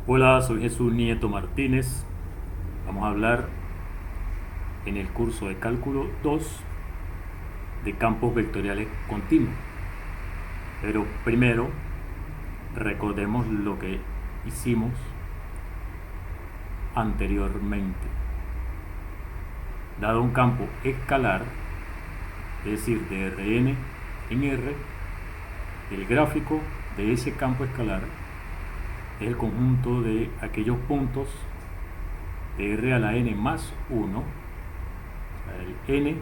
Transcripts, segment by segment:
Hola, soy Jesús Nieto Martínez. Vamos a hablar en el curso de Cálculo 2 de campos vectoriales continuos. Pero primero, recordemos lo que hicimos anteriormente. Dado un campo escalar, es decir, de Rn en R, el gráfico de ese campo escalar es el conjunto de aquellos puntos de R a la n más 1, el n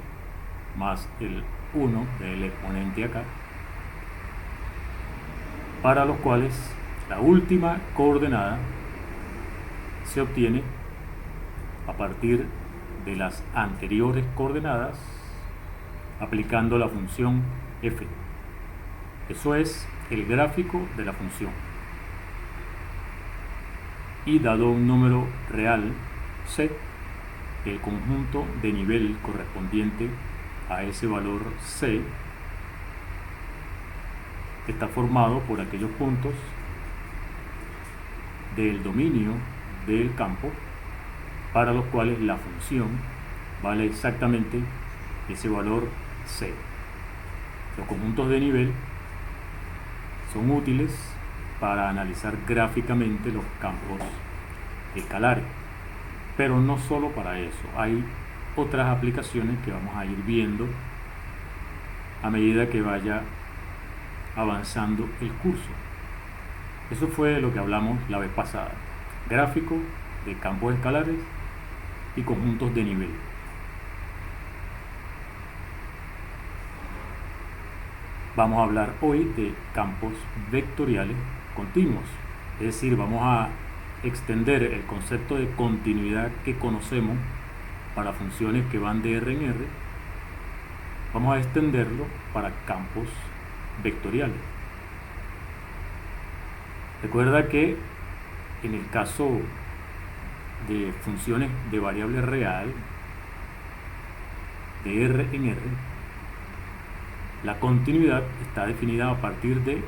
más el 1 del exponente acá, para los cuales la última coordenada se obtiene a partir de las anteriores coordenadas aplicando la función f. Eso es el gráfico de la función. Y dado un número real c, el conjunto de nivel correspondiente a ese valor c está formado por aquellos puntos del dominio del campo para los cuales la función vale exactamente ese valor c. Los conjuntos de nivel son útiles para analizar gráficamente los campos escalares, pero no solo para eso, hay otras aplicaciones que vamos a ir viendo a medida que vaya avanzando el curso. Eso fue lo que hablamos la vez pasada: gráfico de campos escalares y conjuntos de nivel. Vamos a hablar hoy de campos vectoriales continuos, es decir, vamos a extender el concepto de continuidad que conocemos para funciones que van de R en R, vamos a extenderlo para campos vectoriales. Recuerda que en el caso de funciones de variable real de R en R, la continuidad está definida a partir de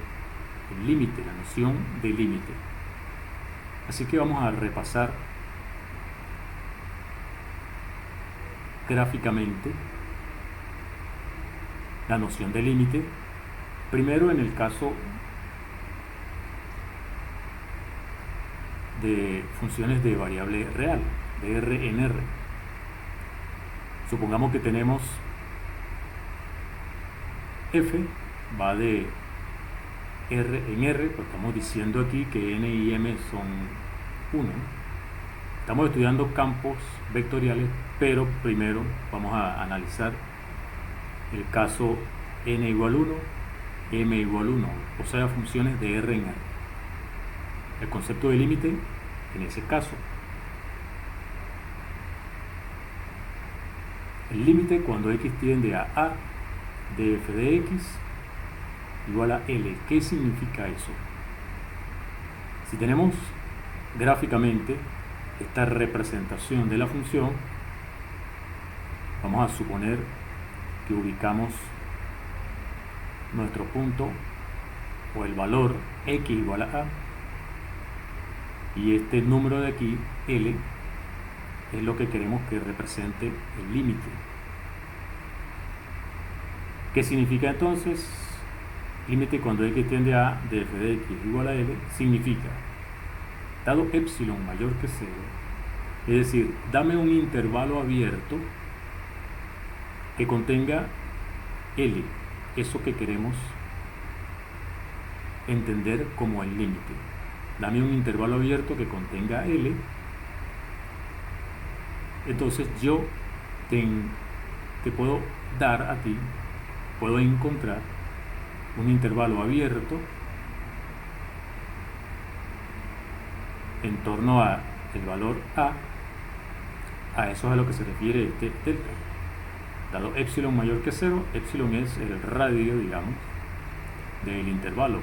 el límite, la noción de límite. Así que vamos a repasar gráficamente la noción de límite. Primero, en el caso de funciones de variable real, de R en R. Supongamos que tenemos f va de R en R, pues estamos diciendo aquí que n y m son 1. Estamos estudiando campos vectoriales, pero primero vamos a analizar el caso n igual 1, m igual 1, o sea, funciones de R en R. El concepto de límite en ese caso. El límite cuando x tiende a de f de x igual a L. ¿Qué significa eso? Si tenemos gráficamente esta representación de la función, vamos a suponer que ubicamos nuestro punto o el valor x igual a A, y este número de aquí, L, es lo que queremos que represente el límite. ¿Qué significa entonces? Límite cuando x tiende a de f de x igual a L significa, dado epsilon mayor que 0, es decir, dame un intervalo abierto que contenga L, eso que queremos entender como el límite. Dame un intervalo abierto que contenga L, entonces yo te puedo dar a ti, puedo encontrar un intervalo abierto en torno a el valor a eso es a lo que se refiere este delta. Dado epsilon mayor que 0, epsilon es el radio, digamos, del intervalo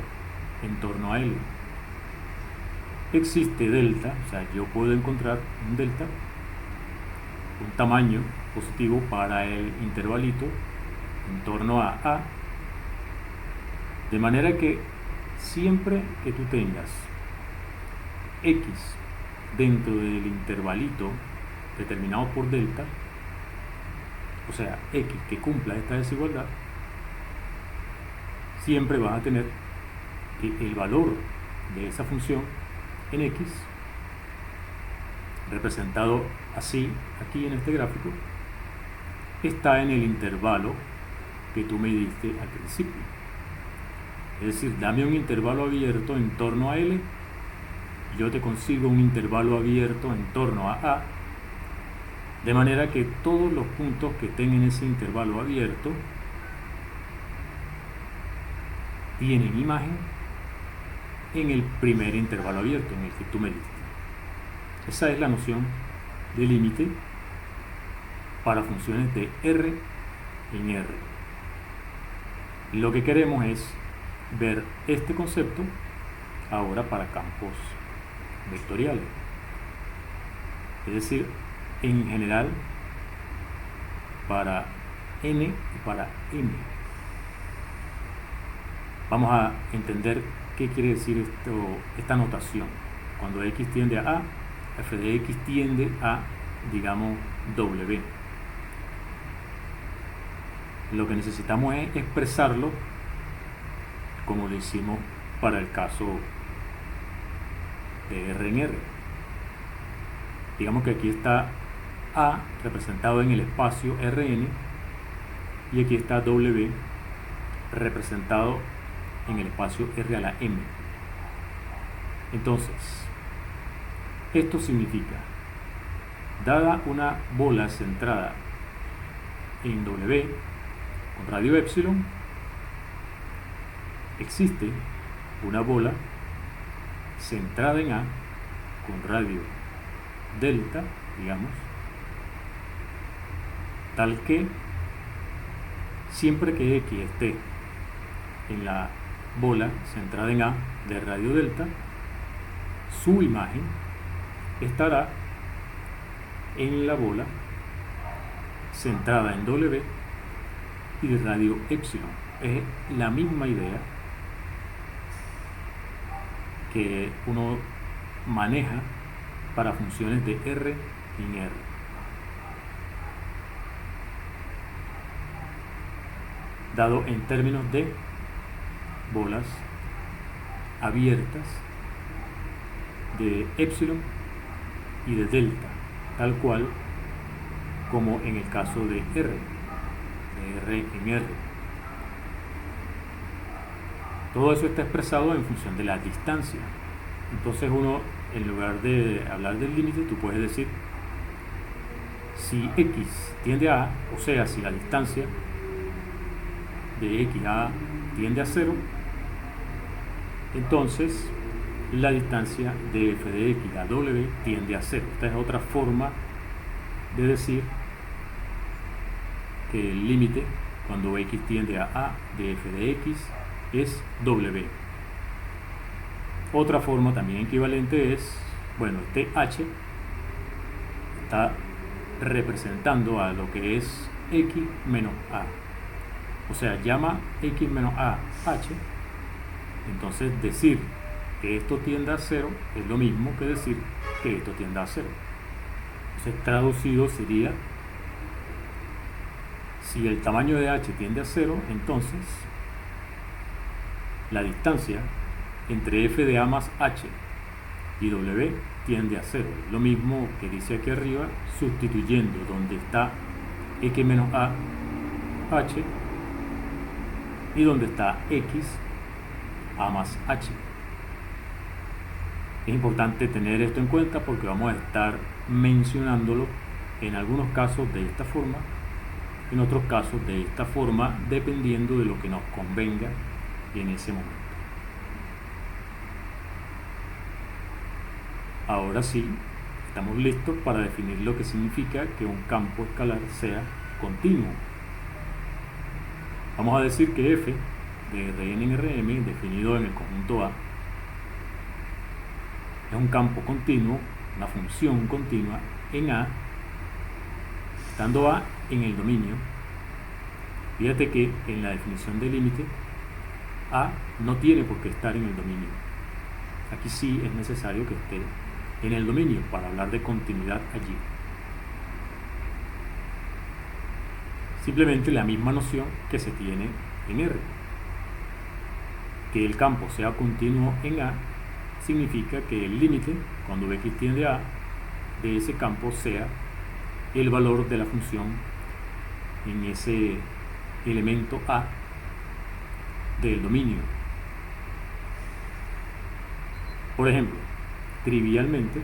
en torno a L. Existe delta, o sea, yo puedo encontrar un delta, un tamaño positivo para el intervalito en torno a, de manera que siempre que tú tengas X dentro del intervalito determinado por delta, o sea, X que cumpla esta desigualdad, siempre vas a tener que el valor de esa función en X, representado así aquí en este gráfico, está en el intervalo que tú me diste al principio. Es decir, dame un intervalo abierto en torno a L, yo te consigo un intervalo abierto en torno a A, de manera que todos los puntos que estén en ese intervalo abierto tienen imagen en el primer intervalo abierto, en el que tú me diste. Esa es la noción de límite para funciones de R en R. Lo que queremos es ver este concepto ahora para campos vectoriales. Es decir, en general para N y para M. Vamos a entender qué quiere decir esta notación. Cuando X tiende a A, f de X tiende a, digamos, W. Lo que necesitamos es expresarlo como lo hicimos para el caso de R en R. Digamos que aquí está A representado en el espacio Rn y aquí está W representado en el espacio R a la M. Entonces, esto significa, dada una bola centrada en W con radio epsilon, existe una bola centrada en A con radio delta, digamos, tal que siempre que X esté en la bola centrada en A de radio delta, su imagen estará en la bola centrada en W y de radio epsilon. Es la misma idea que uno maneja para funciones de R en R. Dado en términos de bolas abiertas de epsilon y de delta, tal cual como en el caso de R en R. Todo eso está expresado en función de la distancia. Entonces uno, en lugar de hablar del límite, tú puedes decir, si X tiende a A, o sea, si la distancia de X a A tiende a 0, entonces la distancia de f de X a W tiende a 0. Esta es otra forma de decir que el límite cuando X tiende a A de f de X es W. Otra forma también equivalente es, bueno, este H está representando a lo que es X menos A. O sea, llama X menos A H. Entonces decir que esto tiende a 0 es lo mismo que decir que esto tiende a 0. Entonces traducido sería, si el tamaño de H tiende a 0, entonces la distancia entre f de A más H y W tiende a 0. Lo mismo que dice aquí arriba, sustituyendo donde está X menos A H y donde está X A más H. Es importante tener esto en cuenta porque vamos a estar mencionándolo en algunos casos de esta forma, en otros casos de esta forma, dependiendo de lo que nos convenga en ese momento. Ahora sí, estamos listos para definir lo que significa que un campo escalar sea continuo. Vamos a decir que f de Rn en Rm, definido en el conjunto A, es un campo continuo, una función continua en A, estando A en el dominio. Fíjate que en la definición de límite A no tiene por qué estar en el dominio. aquí sí es necesario que esté en el dominio para hablar de continuidad allí. Simplemente la misma noción que se tiene en R. Que el campo sea continuo en A significa que el límite, cuando x tiende a A, de ese campo sea el valor de la función en ese elemento A del dominio. Por ejemplo, trivialmente,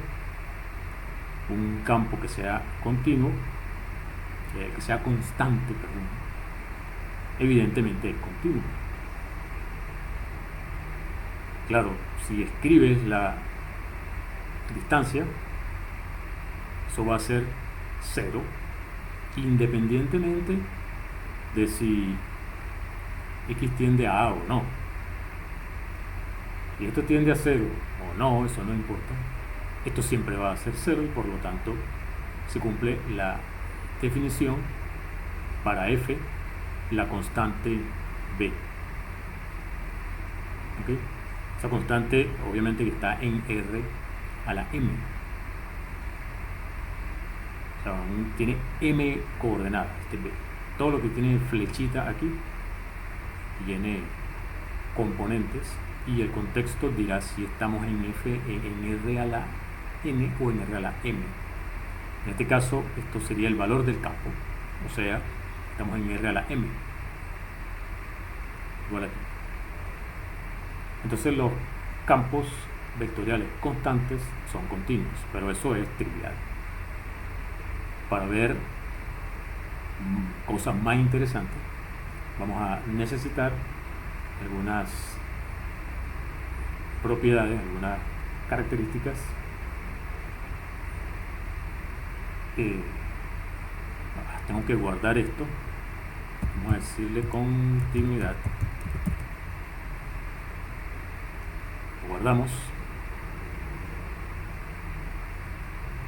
un campo que sea continuo, que sea constante, perdón, evidentemente es continuo. Claro, si escribes la distancia, eso va a ser 0, independientemente de si x tiende a A o no. Si esto tiende a 0 o no, eso no importa. Esto siempre va a ser 0 y por lo tanto se cumple la definición para f, la constante b. ¿Okay? Esa constante obviamente que está en R a la m. O sea, tiene m coordenadas, este b. Todo lo que tiene flechita aquí tiene componentes y el contexto dirá si estamos en R a la n o en R a la m. En este caso, esto sería el valor del campo, o sea, estamos en R a la m. Igual aquí. Entonces los campos vectoriales constantes son continuos, pero eso es trivial. Para ver cosas más interesantes, vamos a necesitar algunas propiedades, algunas características tengo que guardar esto, vamos a decirle continuidad, lo guardamos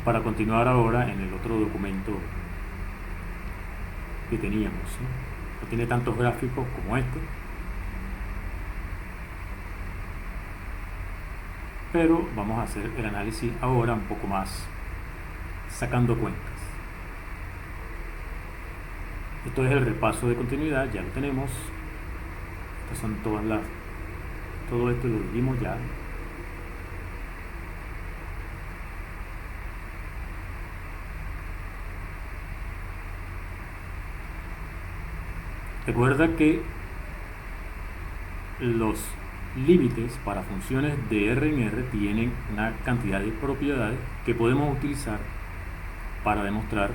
para continuar ahora en el otro documento que teníamos, ¿no? No tiene tantos gráficos como este, pero vamos a hacer el análisis ahora un poco más sacando cuentas. Esto es el repaso de continuidad, ya lo tenemos. Estas son todas las, todo esto lo dijimos ya. Recuerda que los límites para funciones de R en R tienen una cantidad de propiedades que podemos utilizar para demostrar,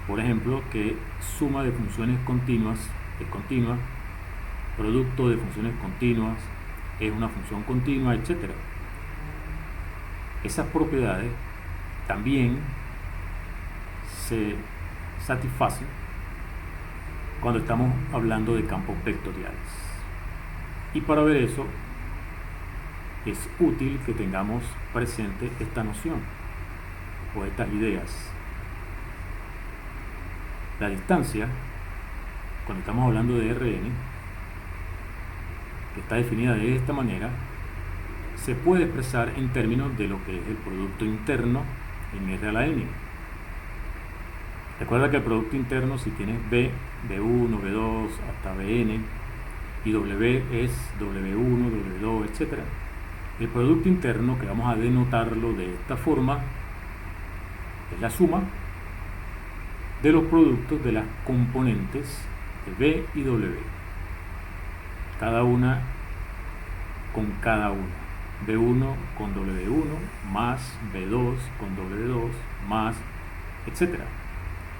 por ejemplo, que suma de funciones continuas es continua, producto de funciones continuas es una función continua, etc. Esas propiedades también se satisfacen cuando estamos hablando de campos vectoriales. Y para ver eso es útil que tengamos presente esta noción o estas ideas. La distancia, cuando estamos hablando de Rn, que está definida de esta manera, se puede expresar en términos de lo que es el producto interno en R a la n. Recuerda que el producto interno, si tienes B, B1, B2, hasta Bn, y W es W1, W2, etc. El producto interno, que vamos a denotarlo de esta forma, es la suma de los productos de las componentes de B y W, cada una con cada una. B1 con W1 más B2 con W2 más, etc.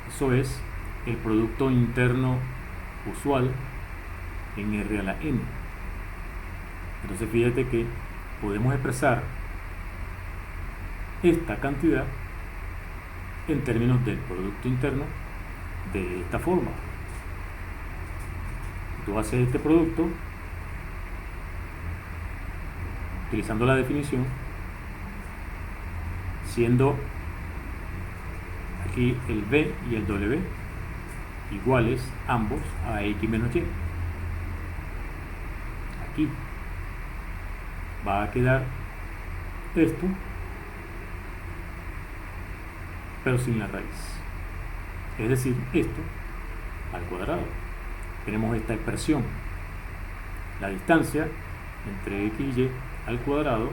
Eso es el producto interno usual en R a la n. Entonces fíjate que podemos expresar esta cantidad en términos del producto interno de esta forma. Tú haces este producto utilizando la definición, siendo aquí el B y el W iguales ambos a X menos Y. Aquí va a quedar esto, pero sin la raíz. Es decir, esto al cuadrado. Tenemos esta expresión. La distancia entre x y y al cuadrado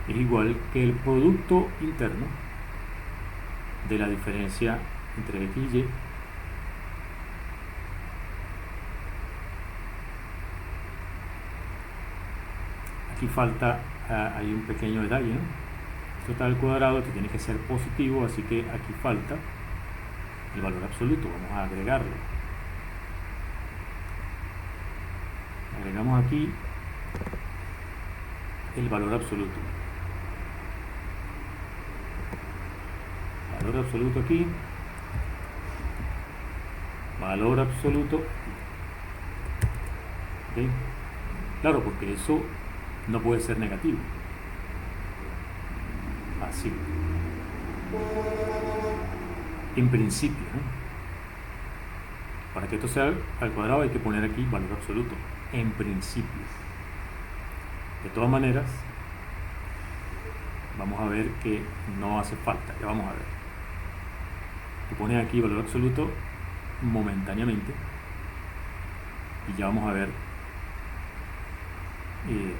es igual que el producto interno de la diferencia entre x y y. Aquí falta, hay un pequeño detalle, ¿no? Esto está al cuadrado, esto tiene que ser positivo, así que aquí falta el valor absoluto. Vamos a agregarlo. Agregamos aquí el valor absoluto. Valor absoluto aquí. Valor absoluto. ¿Okay? Claro, porque eso no puede ser negativo. Así. En principio, ¿no? Para que esto sea al cuadrado hay que poner aquí valor absoluto. En principio. De todas maneras, vamos a ver que no hace falta. Ya vamos a ver. Tú pones aquí valor absoluto momentáneamente y ya vamos a ver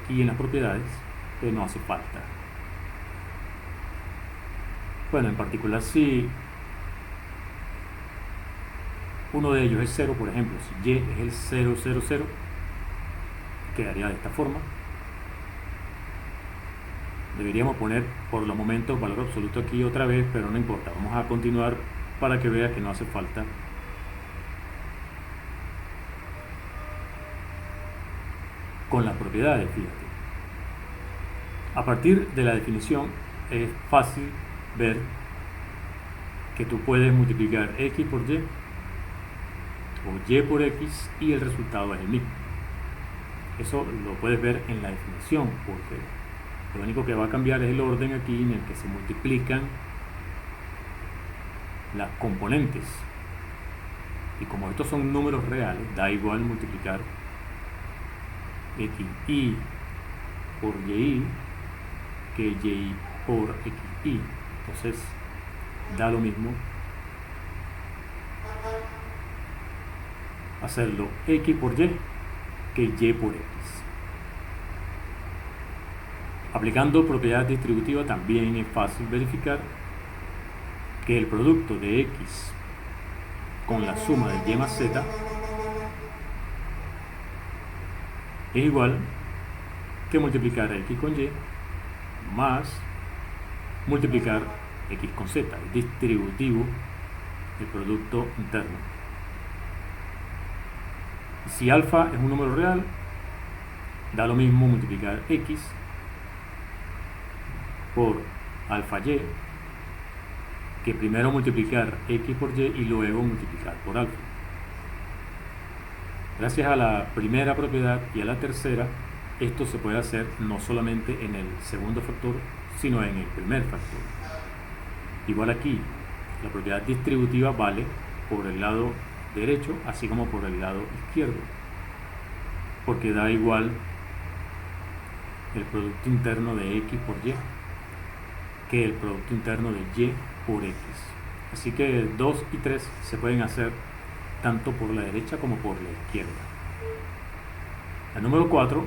aquí en las propiedades que no hace falta. Bueno, en particular si uno de ellos es 0, por ejemplo, si y es el 0, 0, 0, quedaría de esta forma. Deberíamos poner por los momentos valor absoluto aquí otra vez, pero no importa, vamos a continuar para que veas que no hace falta. Con las propiedades, fíjate. A partir de la definición es fácil ver que tú puedes multiplicar x por y o y por x y el resultado es el mismo. Eso lo puedes ver en la definición, porque lo único que va a cambiar es el orden aquí en el que se multiplican las componentes. Y como estos son números reales, da igual multiplicar xy por y que y por xy. Entonces da lo mismo hacerlo x por y que y por x. Aplicando propiedad distributiva también es fácil verificar que el producto de x con la suma de y más z es igual que multiplicar x con y más multiplicar x con z, es distributivo del producto interno. Si alfa es un número real, da lo mismo multiplicar x por alfa y que primero multiplicar x por y y luego multiplicar por alfa. Gracias a la primera propiedad y a la tercera, esto se puede hacer no solamente en el segundo factor, sino en el primer factor. Igual aquí, la propiedad distributiva vale por el lado derecho, así como por el lado izquierdo, porque da igual el producto interno de x por y que el producto interno de y por x. Así que 2 y 3 se pueden hacer tanto por la derecha como por la izquierda. La número 4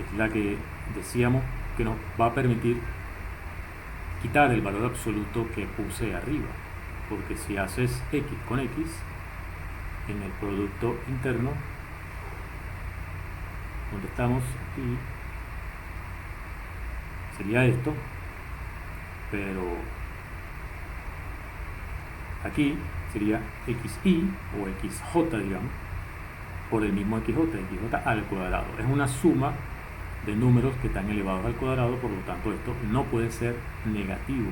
es la que decíamos que nos va a permitir quitar el valor absoluto que puse arriba, porque si haces x con x en el producto interno, donde estamos aquí, sería esto, pero aquí sería xy o xj, digamos, por el mismo xj al cuadrado. Es una suma de números que están elevados al cuadrado, por lo tanto esto no puede ser negativo.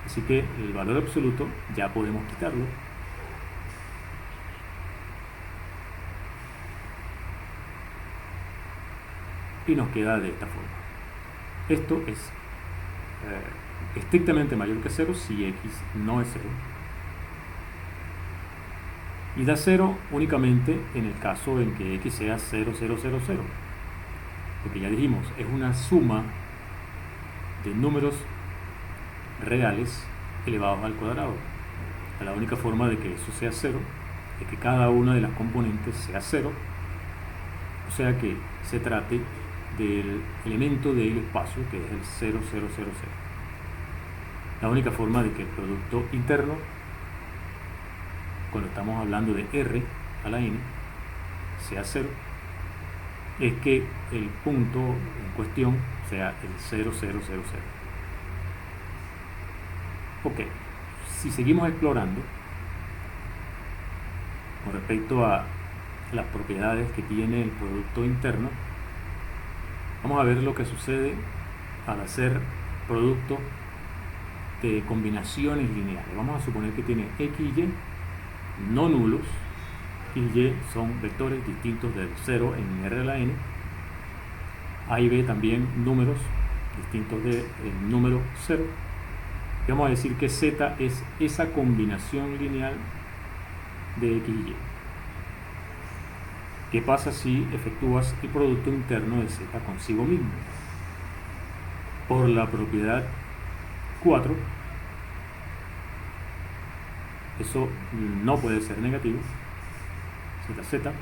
Así que el valor absoluto ya podemos quitarlo. Y nos queda de esta forma. Esto es estrictamente mayor que 0 si x no es 0. Y da 0 únicamente en el caso en que x sea 0, 0, 0, 0. porque ya dijimos, es una suma de números reales elevados al cuadrado. La única forma de que eso sea cero es que cada una de las componentes sea cero, o sea que se trate del elemento del espacio, que es el 0, 0, 0, 0. La única forma de que el producto interno, cuando estamos hablando de R a la N, sea 0, es que el punto en cuestión sea el 0, 0, 0, 0. Ok, si seguimos explorando con respecto a las propiedades que tiene el producto interno, vamos a ver lo que sucede al hacer producto de combinaciones lineales. Vamos a suponer que tiene x y y no nulos. X y y son vectores distintos del 0 en R a la n. A y b también números distintos del número 0. Y vamos a decir que z es esa combinación lineal de x y y. ¿Qué pasa si efectúas el producto interno de z consigo mismo? Por la propiedad 4, eso no puede ser negativo, z.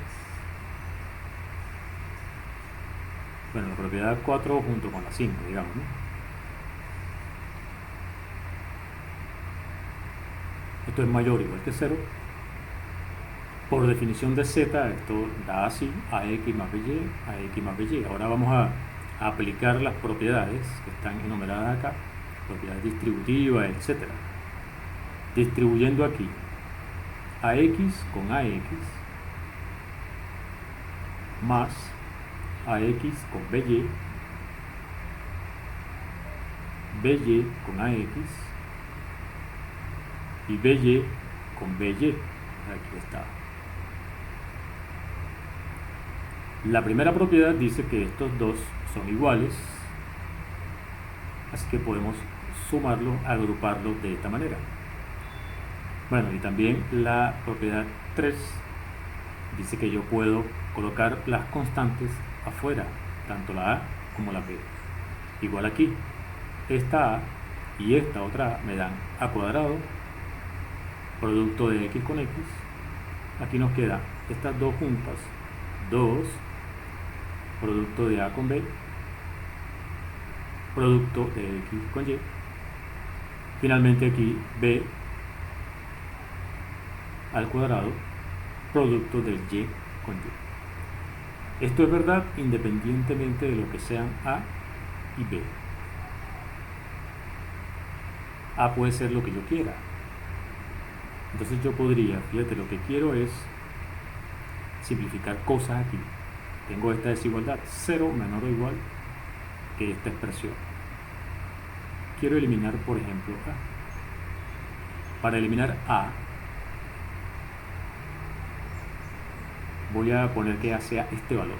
Bueno, la propiedad 4 junto con la 5, digamos, ¿no? Esto es mayor o igual que 0. Por definición de z, esto da así, ax más by, ax más by. Ahora vamos a aplicar las propiedades que están enumeradas acá, propiedades distributivas, etc. Distribuyendo aquí ax con ax más ax con by, by con ax y by con by. Aquí está. La primera propiedad dice que estos dos son iguales, así que podemos sumarlos, agruparlos de esta manera. Bueno, y también la propiedad 3 dice que yo puedo colocar las constantes afuera, tanto la a como la b. Igual aquí, esta a y esta otra a me dan a cuadrado, producto de x con x. Aquí nos quedan estas dos juntas, 2, producto de a con b, producto de x con y. Finalmente aquí b al cuadrado, producto del y con y. Esto es verdad independientemente de lo que sean a y b. A puede ser lo que yo quiera. Entonces yo podría, fíjate, lo que quiero es simplificar cosas aquí. Tengo esta desigualdad, 0 menor o igual que esta expresión. Quiero eliminar, por ejemplo, a. Para eliminar a, voy a poner que a sea este valor.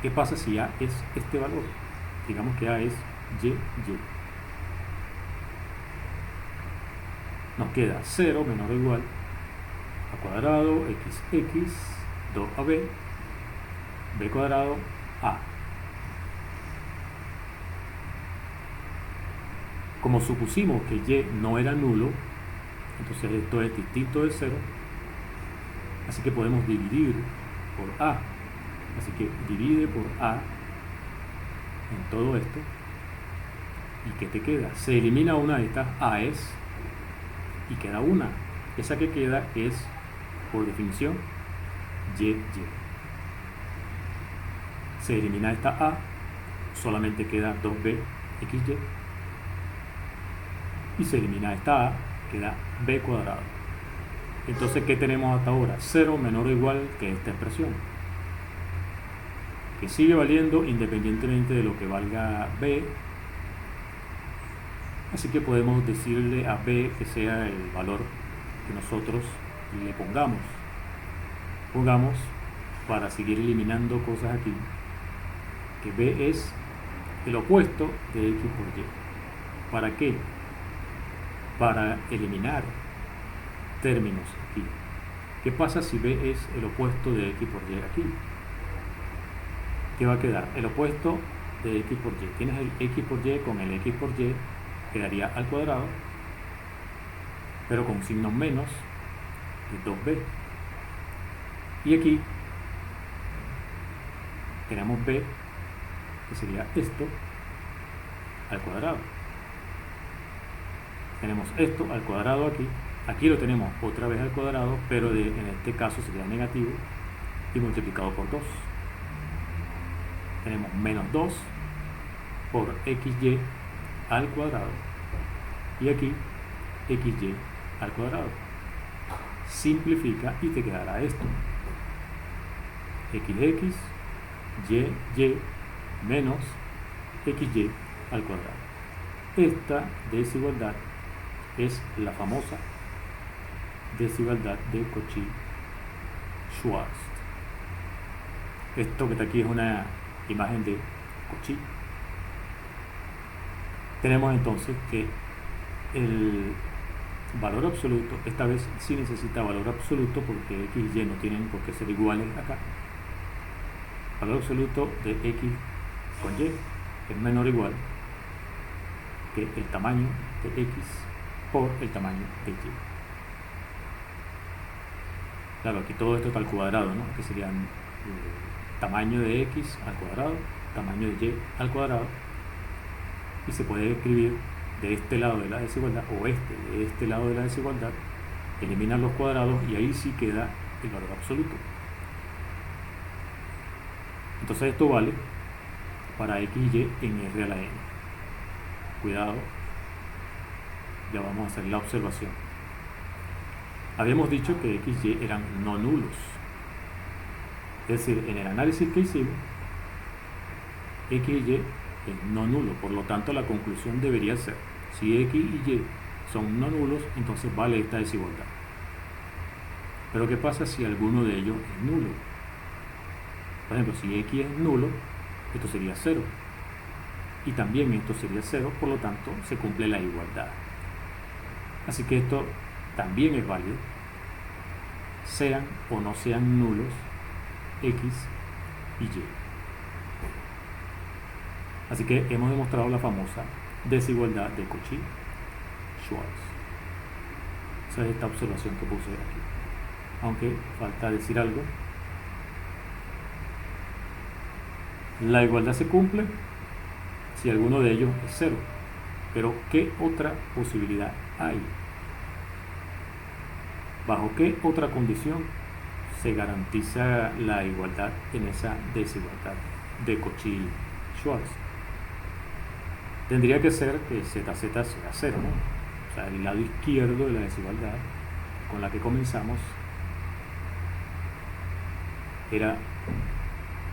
¿Qué pasa si a es este valor? Digamos que a es y. Nos queda 0 menor o igual a cuadrado, xx, 2ab, b cuadrado, a. Como supusimos que y no era nulo, entonces esto es distinto de 0, así que podemos dividir por a. Así que divide por a en todo esto. ¿Y qué te queda? Se elimina una de estas a's y queda una. Esa que queda es, por definición, y. Se elimina esta a, solamente queda 2b xy. Y se elimina esta a, queda b cuadrado. Entonces, ¿qué tenemos hasta ahora? 0 menor o igual que esta expresión, que sigue valiendo independientemente de lo que valga b. Así que podemos decirle a b que sea el valor que nosotros le pongamos. Pongamos, para seguir eliminando cosas aquí, que b es el opuesto de x por y. ¿Para qué? Para eliminar términos aquí. ¿Qué pasa si b es el opuesto de x por y aquí? ¿qué va a quedar? El opuesto de x por y. Tienes el x por y con el x por y, quedaría al cuadrado, pero con signo menos de 2b. Y aquí tenemos b, que sería esto al cuadrado. Tenemos esto al cuadrado aquí. Aquí lo tenemos otra vez al cuadrado, pero en este caso sería negativo y multiplicado por 2. Tenemos menos 2 por xy al cuadrado. Y aquí xy al cuadrado. Simplifica y te quedará esto. xx, y menos xy al cuadrado. Esta desigualdad es la famosa desigualdad de Cauchy-Schwarz. Esto que está aquí es una imagen de Cauchy. Tenemos entonces que el valor absoluto, esta vez sí necesita valor absoluto porque x y y no tienen por qué ser iguales acá. Valor absoluto de x con y es menor o igual que el tamaño de x por el tamaño de y. Claro, aquí todo esto está al cuadrado, ¿no? Que serían tamaño de x al cuadrado, tamaño de y al cuadrado, y se puede escribir de este lado de la desigualdad o de este lado de la desigualdad, eliminar los cuadrados y ahí sí queda el valor absoluto. Entonces esto vale para x y y en R a la n. Cuidado, ya vamos a hacer la observación. Habíamos dicho que x y eran no nulos. Es decir, en el análisis que hicimos, x y y es no nulo. Por lo tanto, la conclusión debería ser, si x y y son no nulos, entonces vale esta desigualdad. Pero ¿qué pasa si alguno de ellos es nulo? Por ejemplo, si x es nulo, esto sería 0. Y también esto sería 0, por lo tanto, se cumple la igualdad. Así que esto también es válido, sean o no sean nulos x y y. Así que hemos demostrado la famosa desigualdad de Cauchy-Schwarz. Esa es esta observación que puse aquí. Aunque falta decir algo. La igualdad se cumple si alguno de ellos es 0. Pero ¿qué otra posibilidad hay? ¿Bajo qué otra condición se garantiza la igualdad en esa desigualdad de Cauchy-Schwarz? Tendría que ser que ZZ sea 0, ¿no? O sea, el lado izquierdo de la desigualdad con la que comenzamos era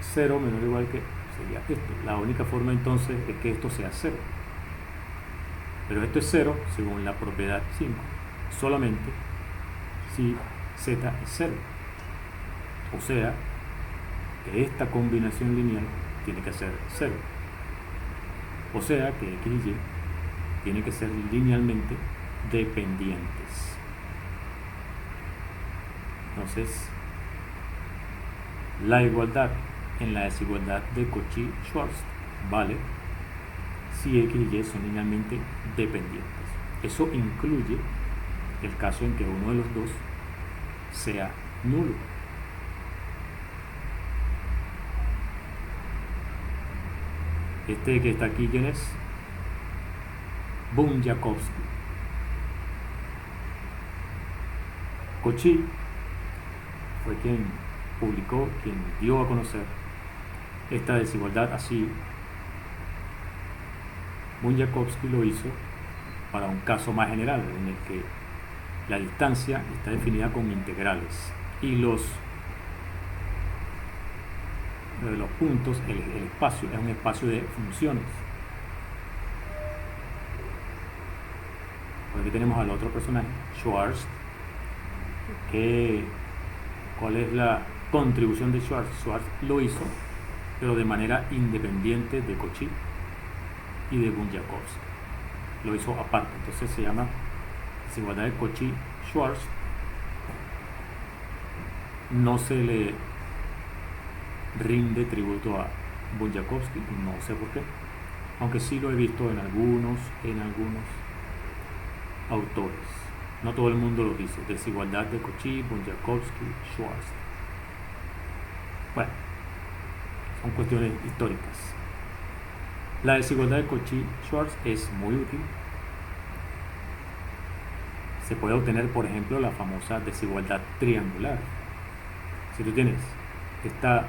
0 menor o igual que sería esto. La única forma entonces es que esto sea 0. Pero esto es 0 según la propiedad 5, solamente si z es 0. O sea, que esta combinación lineal tiene que ser 0. O sea, que x y y tienen que ser linealmente dependientes. Entonces, la igualdad en la desigualdad de Cauchy-Schwarz vale si x y y son linealmente dependientes. Eso incluye el caso en que uno de los dos sea nulo. Este que está aquí, ¿quién es? Bunyakovsky. Cauchy fue quien publicó, quien dio a conocer esta desigualdad así. Bunyakovsky lo hizo para un caso más general en el que la distancia está definida con integrales y los puntos, el espacio es un espacio de funciones. Por aquí tenemos al otro personaje, Schwarz. ¿Cuál es la contribución de Schwarz? Schwarz lo hizo, pero de manera independiente de Cauchy y de Bunyakovsky. Lo hizo aparte, entonces se llama desigualdad de Cauchy-Schwarz. No se le rinde tributo a Bunyakovsky, no sé por qué, aunque sí lo he visto en algunos autores. No todo el mundo lo dice. Desigualdad de Cauchy, Bunyakovsky, Schwarz. Bueno, son cuestiones históricas. La desigualdad de Cauchy-Schwarz es muy útil. Se puede obtener, por ejemplo, la famosa desigualdad triangular. Si tú tienes esta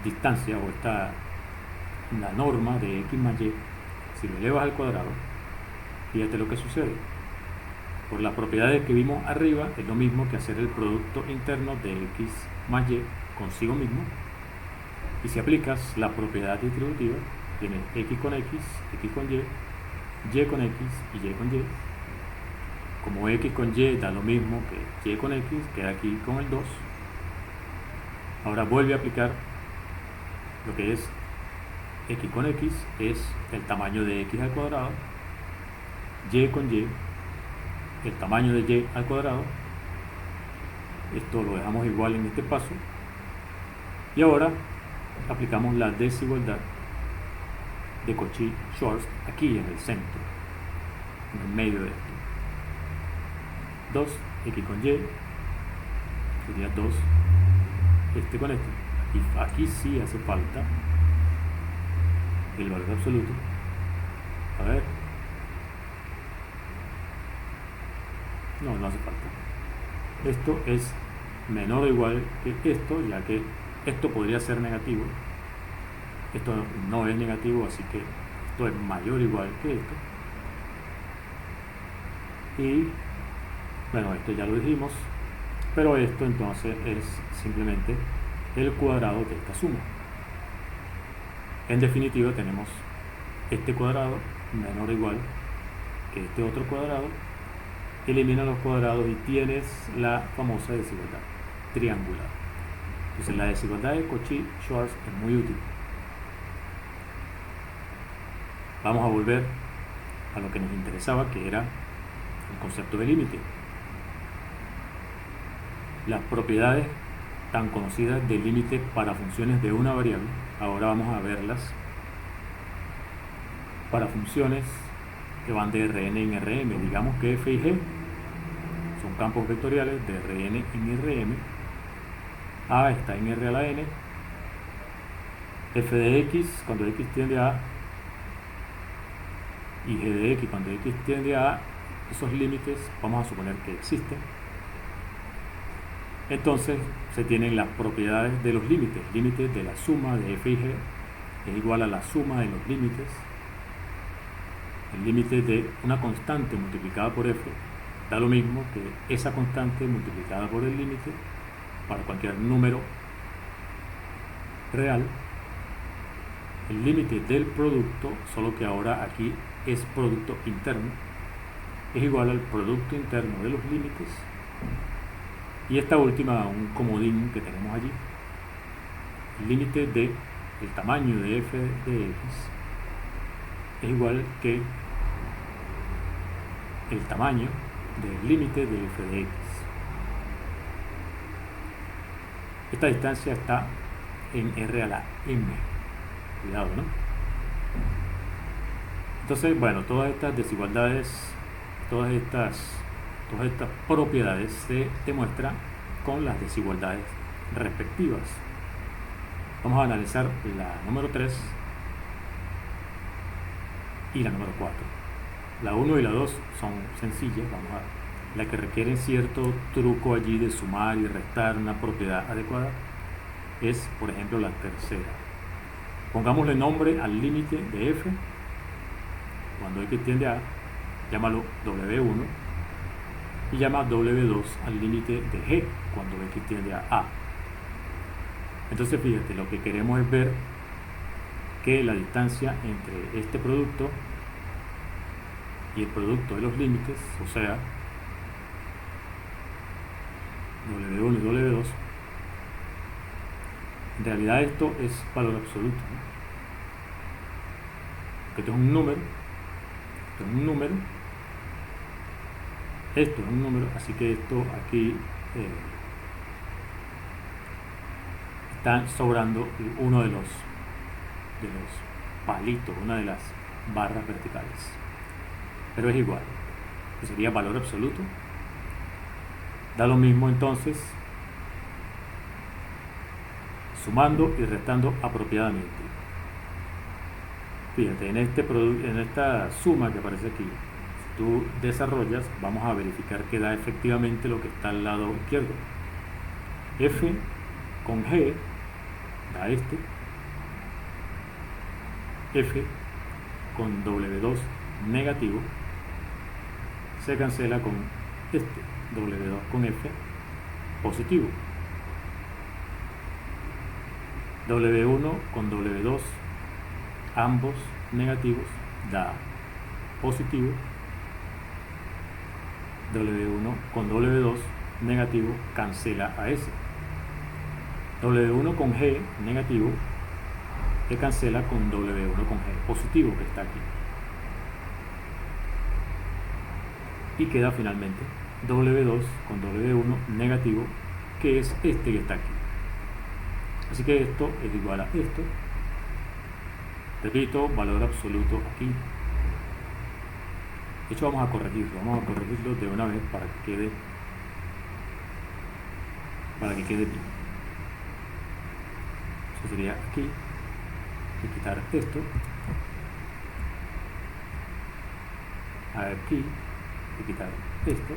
distancia o la norma de x más y, si lo elevas al cuadrado, fíjate lo que sucede. Por las propiedades que vimos arriba, es lo mismo que hacer el producto interno de x más y consigo mismo. Y si aplicas la propiedad distributiva, tienes x con x con y con x y y con y. Como x con y da lo mismo que y con x, queda aquí con el 2. Ahora vuelve a aplicar lo que es x con x, es el tamaño de x al cuadrado, y con y, el tamaño de y al cuadrado. Esto lo dejamos igual en este paso. Y ahora aplicamos la desigualdad de Cauchy-Schwarz aquí en el centro, en el medio de esto. 2 x con y sería 2 este con este. Aquí sí hace falta el valor absoluto. A ver, no hace falta. Esto es menor o igual que esto, ya que esto podría ser negativo. Esto no es negativo, así que esto es mayor o igual que esto. Y bueno, esto ya lo dijimos, pero esto entonces es simplemente el cuadrado de esta suma. En definitiva, tenemos este cuadrado menor o igual que este otro cuadrado. Elimina los cuadrados y tienes la famosa desigualdad triangular. Entonces la desigualdad de Cauchy-Schwarz es muy útil. Vamos a volver a lo que nos interesaba, que era el concepto de límite. Las propiedades tan conocidas del límite para funciones de una variable, ahora vamos a verlas para funciones que van de Rn en Rm. Digamos que f y g son campos vectoriales de Rn en Rm. A está en R a la n. F de x cuando x tiende a A y g de x cuando x tiende a A, esos límites vamos a suponer que existen. Entonces se tienen las propiedades de los límites. Límites de la suma de f y g es igual a la suma de los límites. El límite de una constante multiplicada por f da lo mismo que esa constante multiplicada por el límite para cualquier número real. El límite del producto, solo que ahora aquí es producto interno, es igual al producto interno de los límites. Y esta última, un comodín que tenemos allí, el límite de el tamaño de f de x es igual que el tamaño del límite de f de x. Esta distancia está en R a la m. Cuidado, ¿no? Entonces, bueno, todas estas desigualdades, todas estas propiedades se demuestran con las desigualdades respectivas. Vamos a analizar la número 3 y la número 4. La 1 y la 2 son sencillas, vamos a ver. La que requieren cierto truco allí de sumar y restar una propiedad adecuada es, por ejemplo, la tercera. Pongámosle nombre al límite de f. Cuando x tiende a A, llámalo W1 y llama W2 al límite de g cuando x tiende a A. Entonces fíjate, lo que queremos es ver que la distancia entre este producto y el producto de los límites, o sea, W1 y W2, en realidad esto es valor absoluto, ¿no? Esto es un número, esto es un número, esto es un número, así que esto aquí, está sobrando uno de los palitos, una de las barras verticales, pero es igual, que sería valor absoluto. Da lo mismo entonces sumando y restando apropiadamente. Fíjate, en esta suma que aparece aquí, si tú desarrollas, vamos a verificar que da efectivamente lo que está al lado izquierdo. F con G da este. F con W2 negativo se cancela con este W2 con F positivo. W1 con W2 ambos negativos da positivo. W1 con W2 negativo cancela a ese. W1 con G negativo que cancela con W1 con G positivo que está aquí. Y queda finalmente W2 con W1 negativo, que es este que está aquí. Así que esto es igual a esto. Repito, valor absoluto aquí. De hecho, vamos a corregirlo de una vez para que quede bien. Eso sería aquí. Hay que quitar esto. Aquí hay que quitar esto.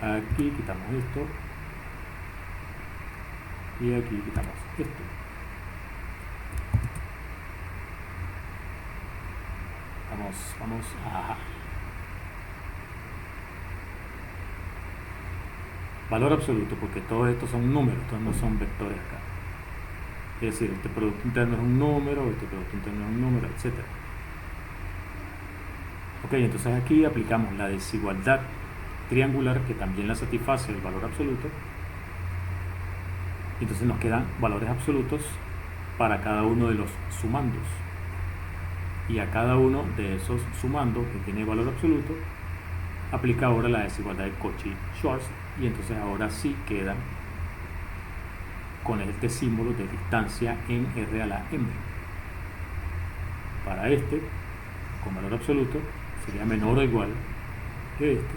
Aquí quitamos esto. Y aquí quitamos esto. Vamos a valor absoluto, porque todos estos son números, estos no son vectores acá. Es decir, este producto interno es un número, este producto interno es un número, etc. Ok, entonces aquí aplicamos la desigualdad triangular que también la satisface el valor absoluto. Entonces nos quedan valores absolutos para cada uno de los sumandos. Y a cada uno de esos sumandos que tiene valor absoluto, aplica ahora la desigualdad de Cauchy-Schwarz, y entonces ahora sí quedan con este símbolo de distancia en R a la M. Para este, con valor absoluto, sería menor o igual que este,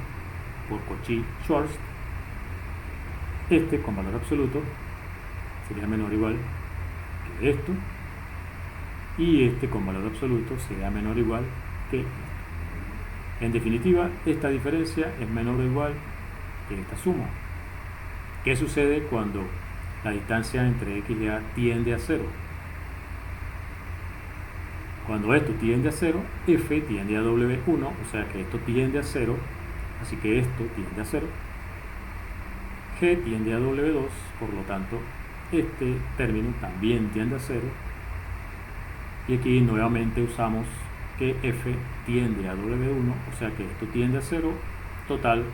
por Cauchy-Schwarz. Este, con valor absoluto, sería menor o igual que esto. Y este, con valor absoluto, sería menor o igual que esto. En definitiva, esta diferencia es menor o igual que esta suma. ¿Qué sucede cuando la distancia entre X y A tiende a 0? Cuando esto tiende a 0, F tiende a W1, o sea que esto tiende a 0, así que esto tiende a 0. G tiende a W2, por lo tanto, este término también tiende a 0. Y aquí nuevamente usamos que F tiende a W1, o sea que esto tiende a 0. Total,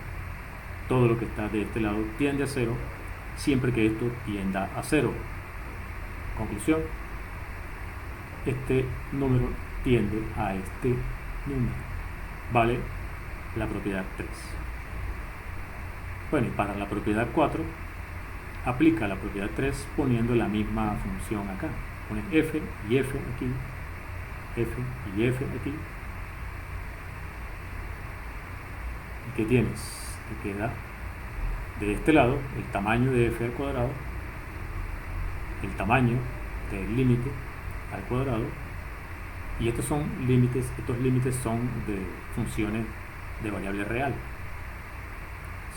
todo lo que está de este lado tiende a 0, siempre que esto tienda a 0. Conclusión, este número tiende a este número. Vale la propiedad 3. Bueno, y para la propiedad 4, aplica la propiedad 3 poniendo la misma función acá. Pones F y F aquí, F y F aquí. ¿Y qué tienes? Te queda de este lado el tamaño de F al cuadrado, el tamaño del límite al cuadrado, y estos límites son de funciones de variable real.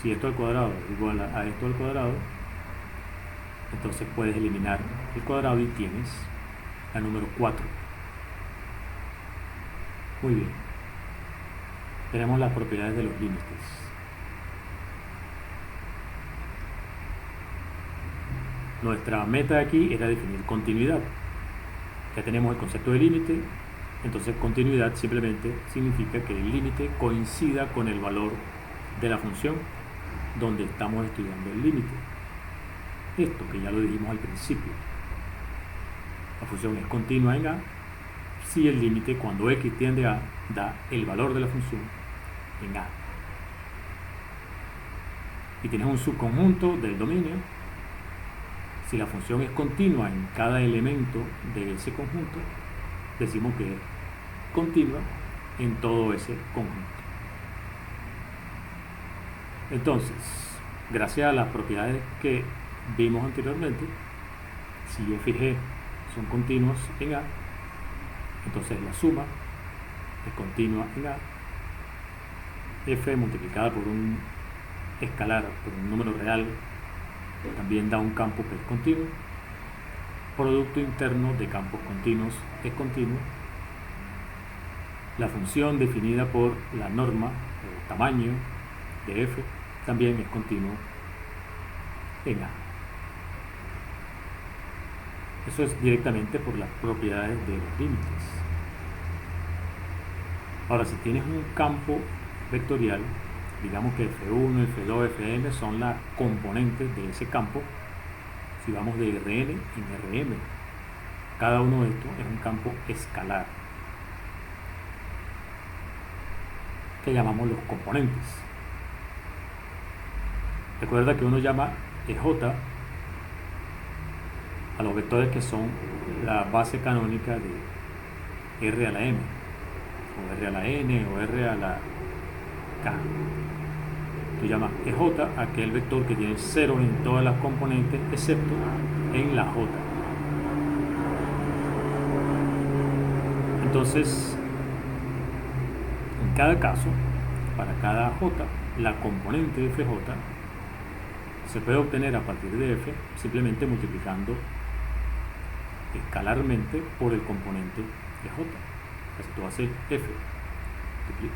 Si esto al cuadrado es igual a esto al cuadrado, entonces puedes eliminar el cuadrado y tienes la número 4. Muy bien. Tenemos las propiedades de los límites. Nuestra meta aquí era definir continuidad. Ya tenemos el concepto de límite, entonces continuidad simplemente significa que el límite coincida con el valor de la función donde estamos estudiando el límite. Esto que ya lo dijimos al principio. La función es continua en A si el límite cuando X tiende a da el valor de la función en A. Y tienes un subconjunto del dominio Si la función es continua en cada elemento de ese conjunto, decimos que es continua en todo ese conjunto. Entonces, gracias a las propiedades que vimos anteriormente, si f y g son continuos en A, entonces la suma es continua en A. F multiplicada por un escalar, por un número real, también da un campo que es continuo. Producto interno de campos continuos es continuo. La función definida por la norma, el tamaño de f, también es continuo en A. Eso es directamente por las propiedades de los límites. Ahora, si tienes un campo vectorial, digamos que f1, f2, fn son las componentes de ese campo. Si vamos de Rn en Rm, cada uno de estos es un campo escalar que llamamos los componentes. Recuerda que uno llama EJ a los vectores que son la base canónica de R a la M, o R a la N, o R a la K. Tú llamas EJ a aquel vector que tiene 0 en todas las componentes, excepto en la J. Entonces, en cada caso, para cada J, la componente de FJ se puede obtener a partir de F simplemente multiplicando escalarmente por el componente de J. Así tú haces F,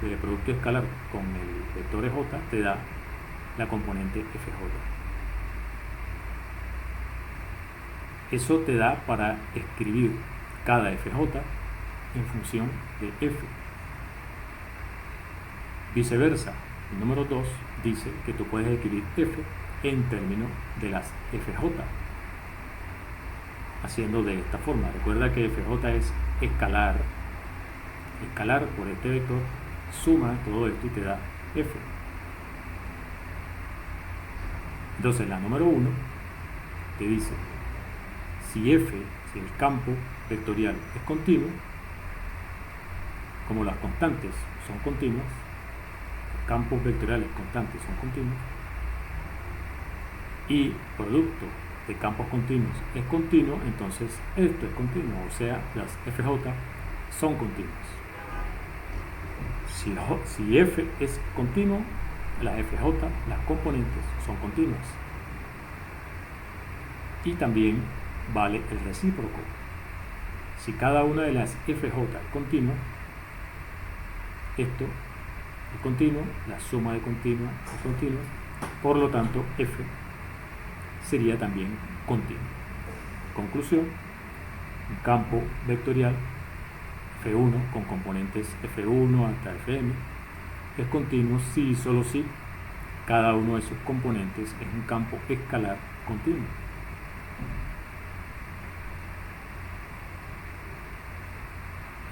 el producto escalar con el vector EJ te da la componente FJ. Eso te da para escribir cada FJ en función de F. Viceversa, el número 2 dice que tú puedes escribir F en términos de las FJ, haciendo de esta forma. Recuerda que FJ es escalar por este vector, suma todo esto y te da F. Entonces la número 1 te dice, si el campo vectorial es continuo, como las constantes son continuas, los campos vectoriales constantes son continuos, y producto de campos continuos es continuo, entonces esto es continuo, o sea, las FJ son continuas. Si F es continuo, las FJ, las componentes, son continuas. Y también vale el recíproco. Si cada una de las FJ es continua, esto es continuo, la suma de continua es continua, por lo tanto F sería también continuo. Conclusión, un campo vectorial F1 con componentes F1 hasta Fm es continuo si y solo si cada uno de sus componentes es un campo escalar continuo.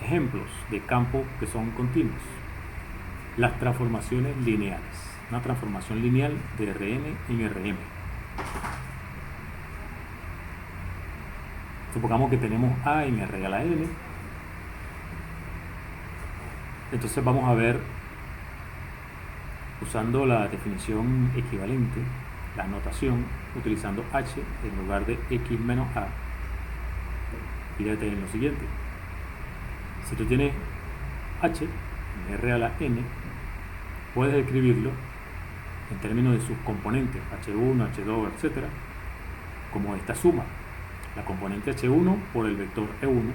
Ejemplos de campos que son continuos: las transformaciones lineales. Una transformación lineal de Rn en Rm. Supongamos que tenemos A en R a la N. Entonces vamos a ver, usando la definición equivalente, la notación, utilizando H en lugar de X menos A. Fíjate en lo siguiente. Si tú tienes H en R a la N, puedes escribirlo en términos de sus componentes, H1, H2, etc., como esta suma. La componente H1 por el vector E1,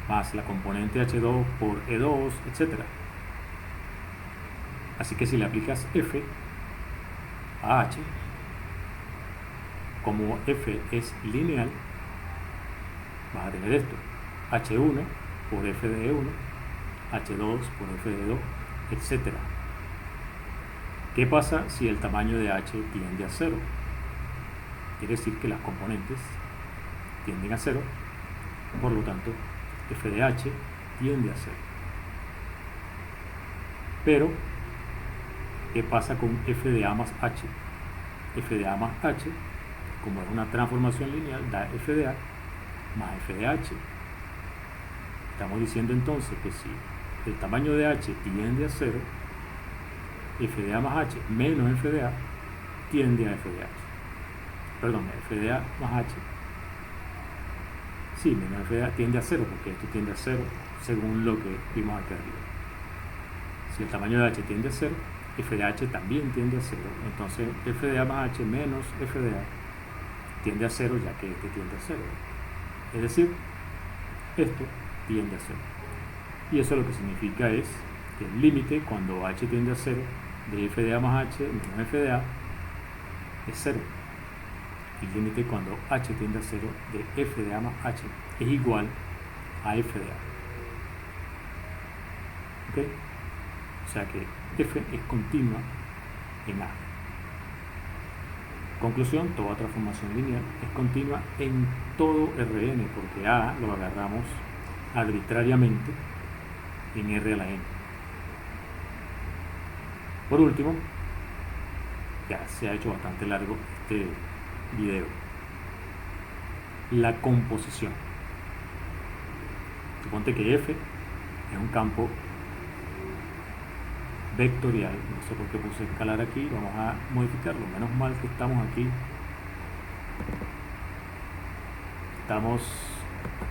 más la componente H2 por E2, etc. Así que si le aplicas F a H, como F es lineal, vas a tener esto: H1 por F de E1, H2 por F de E2, etc. ¿Qué pasa si el tamaño de H tiende a 0? Quiere decir que las componentes tienden a 0, por lo tanto F de H tiende a 0. Pero, ¿qué pasa con F de A más H? F de A más H como es una transformación lineal, da f de a más f de h. Estamos diciendo entonces que si el tamaño de h tiende a 0, f de a más h menos f de a tiende a f de h. Perdón, f de a más h. Sí, menos f de a tiende a 0, porque esto tiende a 0 según lo que vimos aquí arriba. Si el tamaño de h tiende a 0, f de h también tiende a 0. Entonces f de a más h menos f de a tiende a 0, ya que este tiende a 0. Es decir, esto tiende a 0. Y eso lo que significa es que el límite cuando h tiende a 0 de f de a más h menos f de a es 0. El límite cuando h tiende a 0 de f de a más h es igual a f de a. ¿Ok? O sea que f es continua en a. Conclusión, toda transformación lineal es continua en todo Rn, porque a lo agarramos arbitrariamente en R a la n. Por último, ya se ha hecho bastante largo este video, la composición. Suponte que f es un campo vectorial, no sé por qué puse escalar aquí, vamos a modificarlo, menos mal que estamos aquí, estamos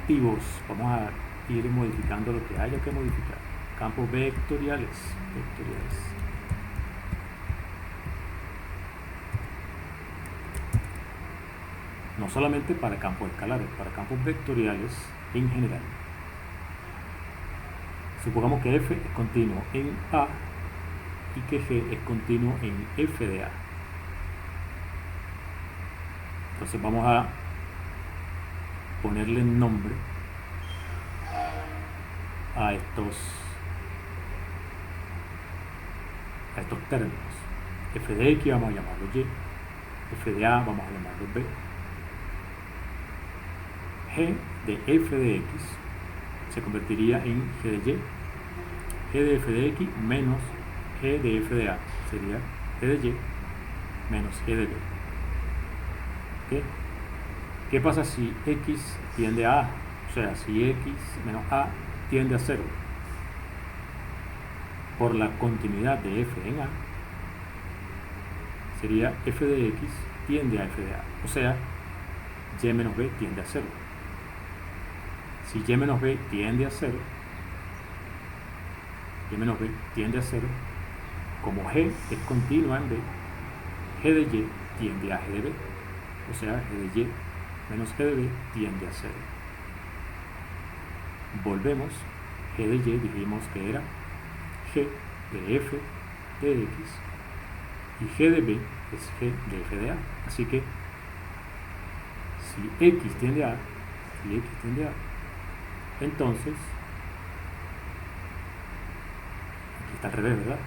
activos, vamos a ir modificando lo que haya que modificar. Campos vectoriales. No solamente para campos escalares, para campos vectoriales en general. Supongamos que f es continuo en a y que g es continuo en f de a. Entonces vamos a ponerle nombre a estos términos. F de x vamos a llamarlo y, f de a vamos a llamarlo b, g de f de x se convertiría en g de y, g de f de x menos g de f de a sería g de y menos g de b. ¿Okay? ¿Qué pasa si x tiende a a? O sea, si x menos a tiende a 0, por la continuidad de f en a, sería f de x tiende a f de a, o sea, y menos b tiende a 0. Si y menos b tiende a 0, y menos b tiende a 0, como g es continua en b, g de y tiende a g de b, o sea, g de y menos g de b tiende a 0. Volvemos, g de y dijimos que era g de f de x y g de b es g de f de a. Así que si x tiende a, entonces aquí está al revés, ¿verdad?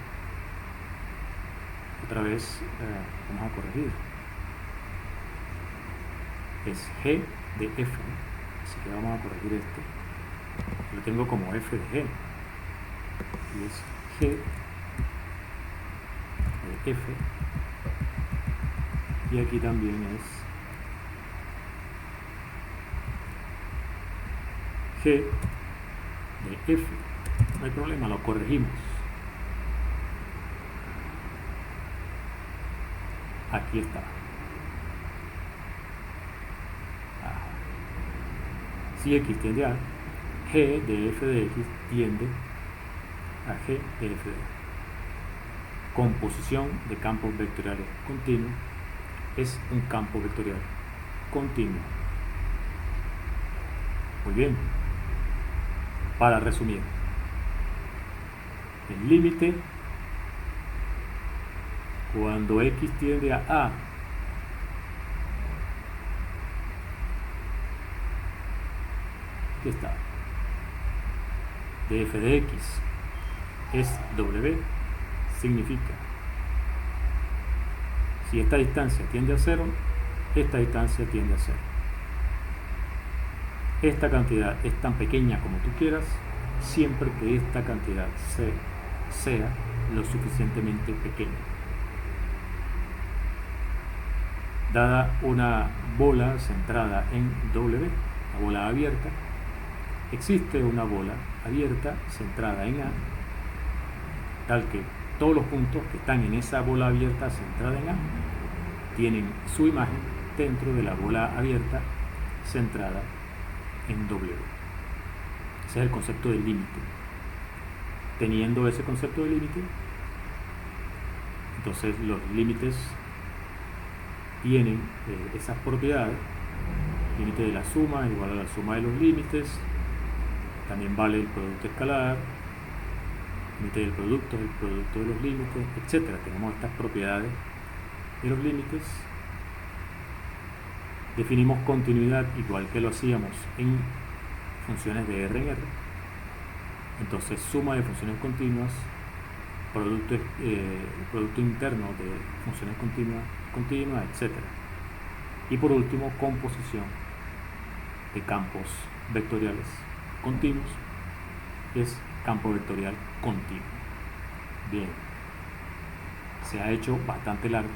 Otra vez vamos a corregir. Es g de f, ¿no? Así que vamos a corregir esto. Lo tengo como f de g y es g de f, y aquí también es g de f. No hay problema, lo corregimos. Aquí está. Si x tiende a, g de f de x tiende a g de f de a. Composición de campos vectoriales continuos es un campo vectorial continuo. Muy bien. Para resumir, el límite cuando x tiende a a aquí está, de f de x es w, significa si esta distancia tiende a 0, esta distancia tiende a 0. Esta cantidad es tan pequeña como tú quieras, siempre que esta cantidad sea lo suficientemente pequeña. Dada una bola centrada en W, una bola abierta, existe una bola abierta centrada en A, tal que todos los puntos que están en esa bola abierta centrada en A tienen su imagen dentro de la bola abierta centrada en W. Ese es el concepto del límite. Teniendo ese concepto de límite, entonces los límites tienen esas propiedades. Límite de la suma igual a la suma de los límites. También vale el producto escalar. Límite del producto es el producto de los límites, etc. Tenemos estas propiedades de los límites. Definimos continuidad igual que lo hacíamos en funciones de R en R. Entonces, suma de funciones continuas, producto interno de funciones continuas, etc. Y por último, composición de campos vectoriales continuos es campo vectorial continuo. Bien, se ha hecho bastante largo,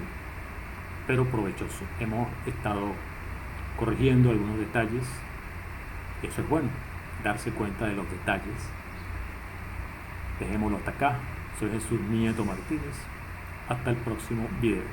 pero provechoso. Hemos estado corrigiendo algunos detalles. Eso es bueno, darse cuenta de los detalles. Dejémoslo hasta acá. Soy Jesús Nieto Martínez. Hasta el próximo video.